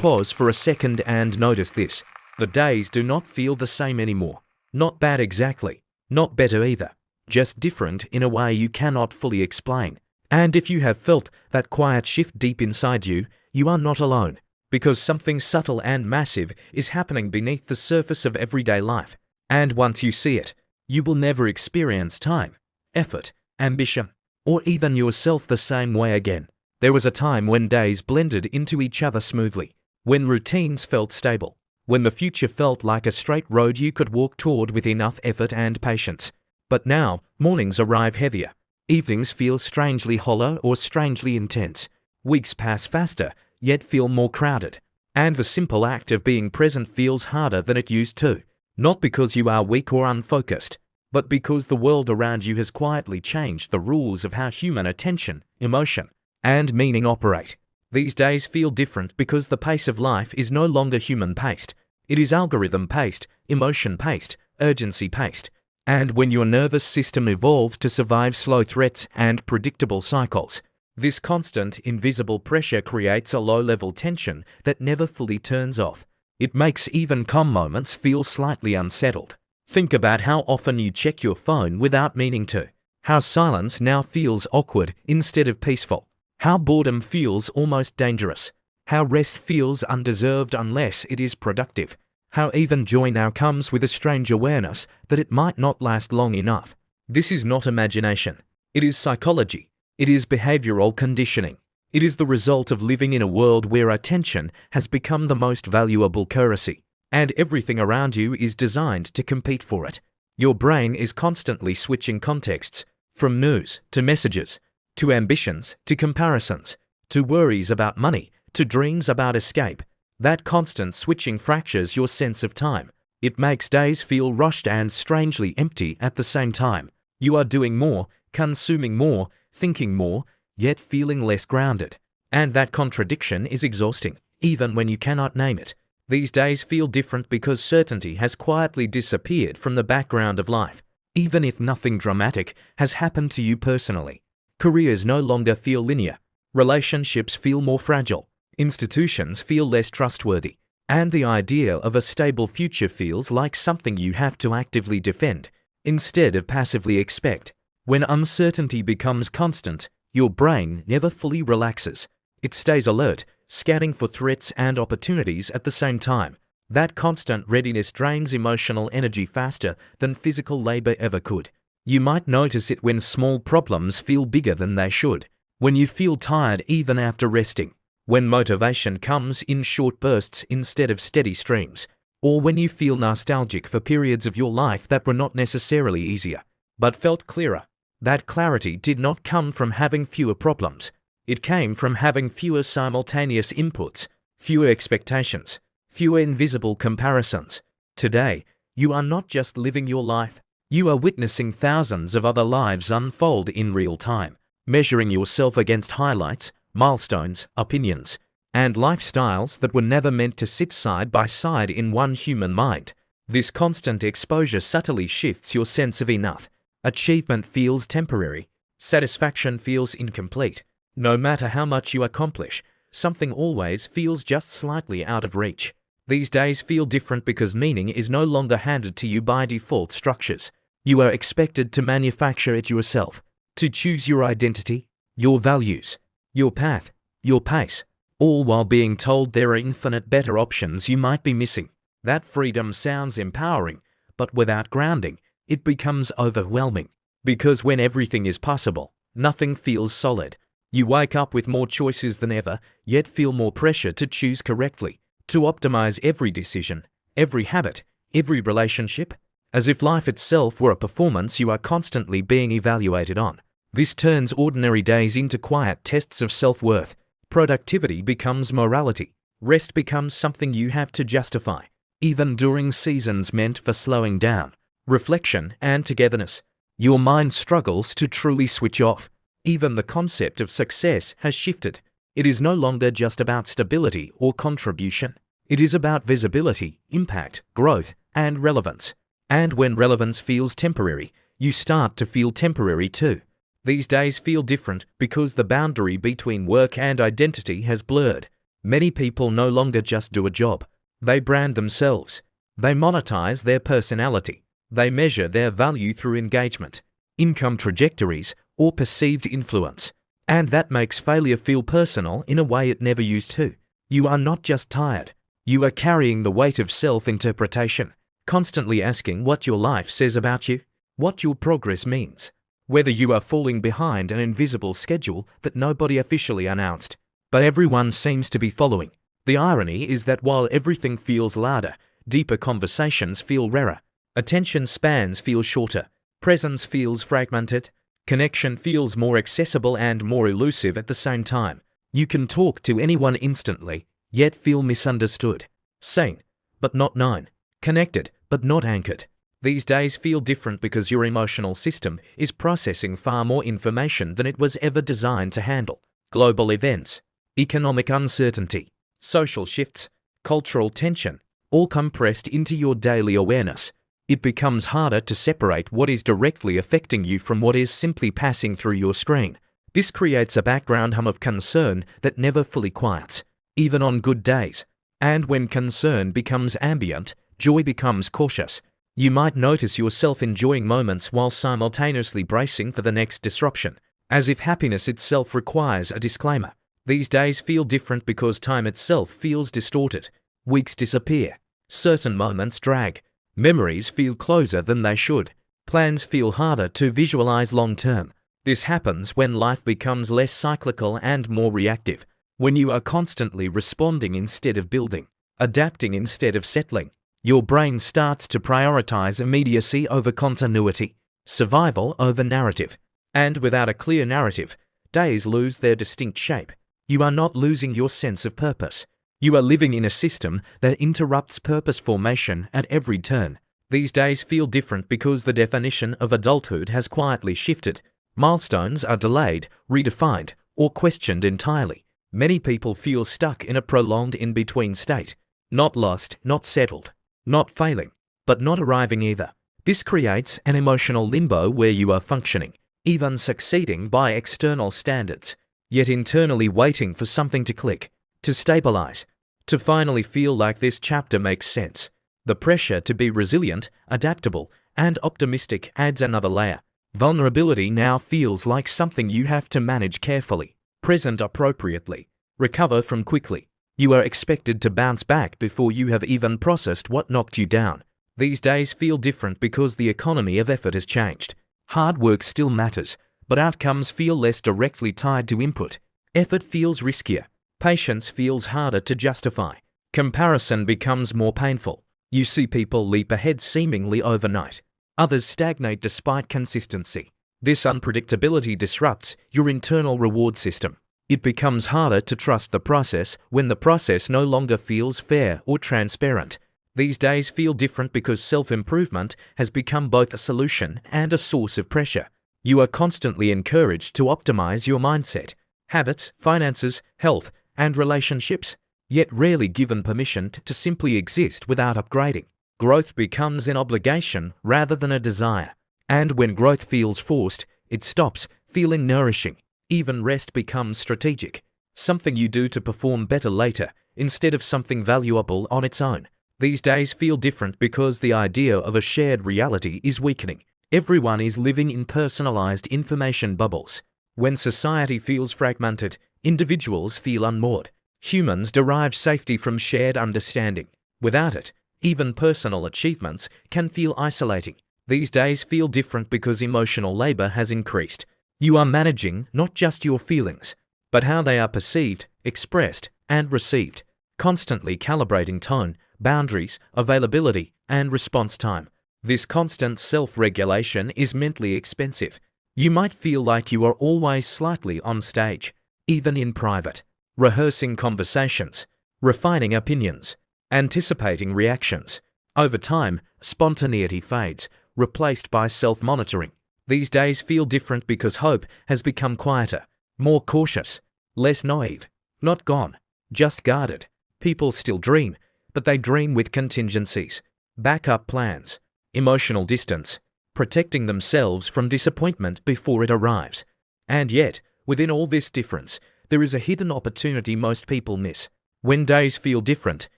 pause for a second and notice this. The days do not feel the same anymore. Not bad exactly. Not better either. Just different in a way you cannot fully explain. And if you have felt that quiet shift deep inside you, you are not alone. Because something subtle and massive is happening beneath the surface of everyday life. And once you see it, you will never experience time, effort, ambition, or even yourself the same way again. There was a time when days blended into each other smoothly, when routines felt stable, when the future felt like a straight road you could walk toward with enough effort and patience. But now, mornings arrive heavier. Evenings feel strangely hollow or strangely intense. Weeks pass faster, yet feel more crowded. And the simple act of being present feels harder than it used to. Not because you are weak or unfocused, but because the world around you has quietly changed the rules of how human attention, emotion, and meaning operate. These days feel different because the pace of life is no longer human-paced. It is algorithm-paced, emotion-paced, urgency-paced. And when your nervous system evolved to survive slow threats and predictable cycles, this constant, invisible pressure creates a low-level tension that never fully turns off. It makes even calm moments feel slightly unsettled. Think about how often you check your phone without meaning to. How silence now feels awkward instead of peaceful. How boredom feels almost dangerous. How rest feels undeserved unless it is productive. How even joy now comes with a strange awareness that it might not last long enough. This is not imagination. It is psychology. It is behavioral conditioning. It is the result of living in a world where attention has become the most valuable currency, and everything around you is designed to compete for it. Your brain is constantly switching contexts, from news to messages, to ambitions to comparisons, to worries about money, to dreams about escape. That constant switching fractures your sense of time. It makes days feel rushed and strangely empty at the same time. You are doing more, consuming more, thinking more, yet feeling less grounded. And that contradiction is exhausting, even when you cannot name it. These days feel different because certainty has quietly disappeared from the background of life, even if nothing dramatic has happened to you personally. Careers no longer feel linear. Relationships feel more fragile. Institutions feel less trustworthy. And the idea of a stable future feels like something you have to actively defend, instead of passively expect. When uncertainty becomes constant, your brain never fully relaxes. It stays alert, scanning for threats and opportunities at the same time. That constant readiness drains emotional energy faster than physical labor ever could. You might notice it when small problems feel bigger than they should, when you feel tired even after resting, when motivation comes in short bursts instead of steady streams, or when you feel nostalgic for periods of your life that were not necessarily easier, but felt clearer. That clarity did not come from having fewer problems. It came from having fewer simultaneous inputs, fewer expectations, fewer invisible comparisons. Today, you are not just living your life, you are witnessing thousands of other lives unfold in real time, measuring yourself against highlights, milestones, opinions, and lifestyles that were never meant to sit side by side in one human mind. This constant exposure subtly shifts your sense of enough. Achievement feels temporary. Satisfaction feels incomplete. No matter how much you accomplish, something always feels just slightly out of reach. These days feel different because meaning is no longer handed to you by default structures. You are expected to manufacture it yourself, to choose your identity, your values, your path, your pace, all while being told there are infinite better options you might be missing. That freedom sounds empowering, but without grounding, it becomes overwhelming. Because when everything is possible, nothing feels solid. You wake up with more choices than ever, yet feel more pressure to choose correctly, to optimize every decision, every habit, every relationship, as if life itself were a performance you are constantly being evaluated on. This turns ordinary days into quiet tests of self-worth. Productivity becomes morality. Rest becomes something you have to justify, even during seasons meant for slowing down, reflection, and togetherness. Your mind struggles to truly switch off. Even the concept of success has shifted. It is no longer just about stability or contribution. It is about visibility, impact, growth, and relevance. And when relevance feels temporary, you start to feel temporary too. These days feel different because the boundary between work and identity has blurred. Many people no longer just do a job. They brand themselves. They monetize their personality. They measure their value through engagement, income trajectories, or perceived influence. And that makes failure feel personal in a way it never used to. You are not just tired. You are carrying the weight of self-interpretation, constantly asking what your life says about you, what your progress means, whether you are falling behind an invisible schedule that nobody officially announced, but everyone seems to be following. The irony is that while everything feels louder, deeper conversations feel rarer, attention spans feel shorter, presence feels fragmented, connection feels more accessible and more elusive at the same time. You can talk to anyone instantly, yet feel misunderstood, seen, but not known, connected, but not anchored. These days feel different because your emotional system is processing far more information than it was ever designed to handle. Global events, economic uncertainty, social shifts, cultural tension, all compressed into your daily awareness. It becomes harder to separate what is directly affecting you from what is simply passing through your screen. This creates a background hum of concern that never fully quiets, even on good days. And when concern becomes ambient, joy becomes cautious. You might notice yourself enjoying moments while simultaneously bracing for the next disruption, as if happiness itself requires a disclaimer. These days feel different because time itself feels distorted. Weeks disappear. Certain moments drag. Memories feel closer than they should. Plans feel harder to visualize long term. This happens when life becomes less cyclical and more reactive, when you are constantly responding instead of building, adapting instead of settling. Your brain starts to prioritize immediacy over continuity, survival over narrative. And without a clear narrative, days lose their distinct shape. You are not losing your sense of purpose. You are living in a system that interrupts purpose formation at every turn. These days feel different because the definition of adulthood has quietly shifted. Milestones are delayed, redefined, or questioned entirely. Many people feel stuck in a prolonged in-between state. Not lost, not settled, not failing, but not arriving either. This creates an emotional limbo where you are functioning, even succeeding by external standards, yet internally waiting for something to click, to stabilize, to finally feel like this chapter makes sense. The pressure to be resilient, adaptable, and optimistic adds another layer. Vulnerability now feels like something you have to manage carefully, present appropriately, recover from quickly. You are expected to bounce back before you have even processed what knocked you down. These days feel different because the economy of effort has changed. Hard work still matters, but outcomes feel less directly tied to input. Effort feels riskier. Patience feels harder to justify. Comparison becomes more painful. You see people leap ahead seemingly overnight. Others stagnate despite consistency. This unpredictability disrupts your internal reward system. It becomes harder to trust the process when the process no longer feels fair or transparent. These days feel different because self-improvement has become both a solution and a source of pressure. You are constantly encouraged to optimize your mindset, habits, finances, health, and relationships, yet rarely given permission to simply exist without upgrading. Growth becomes an obligation rather than a desire. And when growth feels forced, it stops feeling nourishing. Even rest becomes strategic, something you do to perform better later, instead of something valuable on its own. These days feel different because the idea of a shared reality is weakening. Everyone is living in personalized information bubbles. When society feels fragmented, individuals feel unmoored. Humans derive safety from shared understanding. Without it, even personal achievements can feel isolating. These days feel different because emotional labor has increased. You are managing not just your feelings, but how they are perceived, expressed, and received, constantly calibrating tone, boundaries, availability, and response time. This constant self-regulation is mentally expensive. You might feel like you are always slightly on stage, even in private, rehearsing conversations, refining opinions, anticipating reactions. Over time, spontaneity fades, replaced by self-monitoring. These days feel different because hope has become quieter, more cautious, less naive. Not gone, just guarded. People still dream, but they dream with contingencies, backup plans, emotional distance, protecting themselves from disappointment before it arrives. And yet, within all this difference, there is a hidden opportunity most people miss. When days feel different,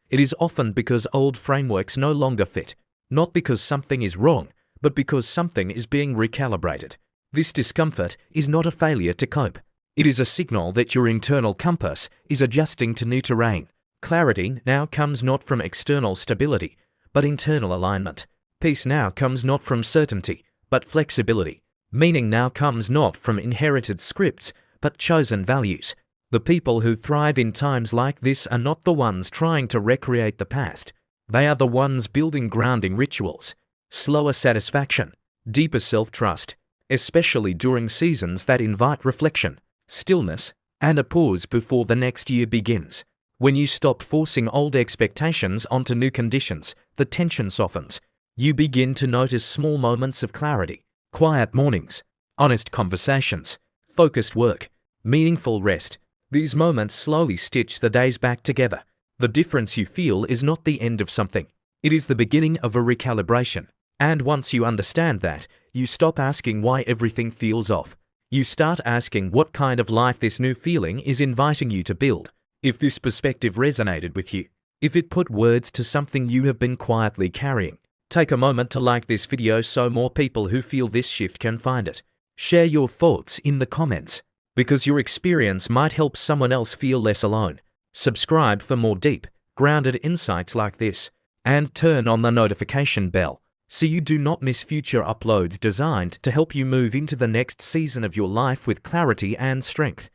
it is often because old frameworks no longer fit, not because something is wrong, but because something is being recalibrated. This discomfort is not a failure to cope. It is a signal that your internal compass is adjusting to new terrain. Clarity now comes not from external stability, but internal alignment. Peace now comes not from certainty, but flexibility. Meaning now comes not from inherited scripts, but chosen values. The people who thrive in times like this are not the ones trying to recreate the past. They are the ones building grounding rituals, slower satisfaction, deeper self-trust, especially during seasons that invite reflection, stillness, and a pause before the next year begins. When you stop forcing old expectations onto new conditions, the tension softens. You begin to notice small moments of clarity, quiet mornings, honest conversations, focused work, meaningful rest. These moments slowly stitch the days back together. The difference you feel is not the end of something. It is the beginning of a recalibration. And once you understand that, you stop asking why everything feels off. You start asking what kind of life this new feeling is inviting you to build. If this perspective resonated with you, if it put words to something you have been quietly carrying, take a moment to like this video so more people who feel this shift can find it. Share your thoughts in the comments, because your experience might help someone else feel less alone. Subscribe for more deep, grounded insights like this, and turn on the notification bell so you do not miss future uploads designed to help you move into the next season of your life with clarity and strength.